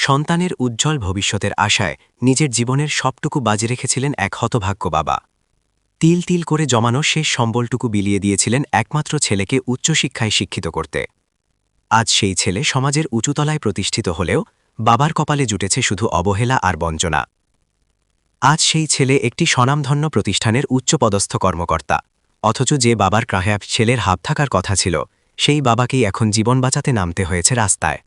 সন্তানের উজ্জ্বল ভবিষ্যতের আশায় নিজের জীবনের সবটুকু বাজি রেখেছিলেন এক হতভাগ্য বাবা। তিল তিল করে জমানো শেষ সম্বলটুকু বিলিয়ে দিয়েছিলেন একমাত্র ছেলেকে উচ্চশিক্ষায় শিক্ষিত করতে। আজ সেই ছেলে সমাজের উঁচুতলায় প্রতিষ্ঠিত হলেও বাবার কপালে জুটেছে শুধু অবহেলা আর বঞ্চনা। আজ সেই ছেলে একটি স্বনামধন্য প্রতিষ্ঠানের উচ্চপদস্থ কর্মকর্তা, অথচ যে বাবার ক্রাহে ছেলের হাত থাকার কথা ছিল, সেই বাবাকেই এখন জীবন বাঁচাতে নামতে হয়েছে রাস্তায়।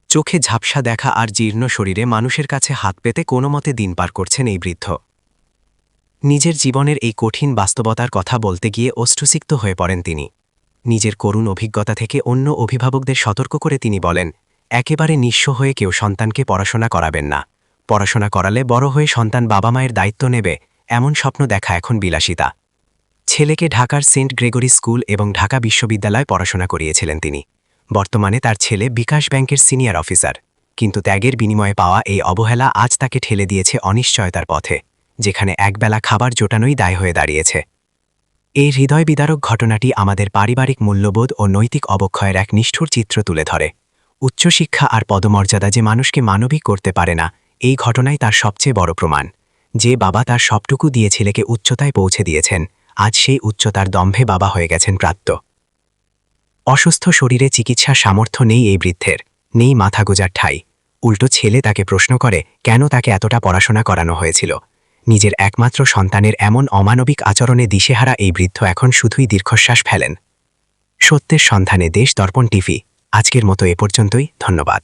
চোখে ঝাপসা দেখা আর জীর্ণ শরীরে মানুষের কাছে হাত পেতে কোনোমতে দিন পার করছেন এই বৃদ্ধ। নিজের জীবনের এই কঠিন বাস্তবতার কথা বলতে গিয়ে অশ্রুসিক্ত হয়ে পড়েন তিনি। নিজের করুণ অভিজ্ঞতা থেকে অন্য অভিভাবকদের সতর্ক করে তিনি বলেন, একেবারে নিঃস্ব হয়ে কেউ সন্তানকে পড়াশোনা করাবেন না। পড়াশোনা করালে বড় হয়ে সন্তান বাবা মায়ের দায়িত্ব নেবে, এমন স্বপ্ন দেখা এখন বিলাসিতা। ছেলেকে ঢাকার সেন্ট গ্রেগরি স্কুল এবং ঢাকা বিশ্ববিদ্যালয়ে পড়াশোনা করিয়েছিলেন তিনি। বর্তমানে তার ছেলে বিকাশ ব্যাংকের সিনিয়র অফিসার। কিন্তু ত্যাগের বিনিময়ে পাওয়া এই অবহেলা আজ তাকে ঠেলে দিয়েছে অনিশ্চয়তার পথে, যেখানে একবেলা খাবার জোটানোই দায় হয়ে দাঁড়িয়েছে। এই হৃদয় বিদারক ঘটনাটি আমাদের পারিবারিক মূল্যবোধ ও নৈতিক অবক্ষয়ের এক নিষ্ঠুর চিত্র তুলে ধরে। উচ্চশিক্ষা আর পদমর্যাদা যে মানুষকে মানবিক করতে পারে না, এই ঘটনাই তার সবচেয়ে বড় প্রমাণ। যে বাবা তার সবটুকু দিয়ে ছেলেকে উচ্চতায় পৌঁছে দিয়েছেন, আজ সেই উচ্চতার দম্ভে বাবা হয়ে গেছেন প্রাত্য। অসুস্থ শরীরে চিকিৎসার সামর্থ্য নেই এই বৃদ্ধের, নেই মাথা গোজার ঠাঁই। উল্টো ছেলে তাকে প্রশ্ন করে কেন তাকে এতটা পড়াশোনা করানো হয়েছিল। নিজের একমাত্র সন্তানের এমন অমানবিক আচরণে দিশেহারা এই বৃদ্ধ এখন শুধুই দীর্ঘশ্বাস ফেলেন। সত্যের সন্ধানে দেশ দর্পণ টিভি আজকের মতো এ পর্যন্তই। ধন্যবাদ।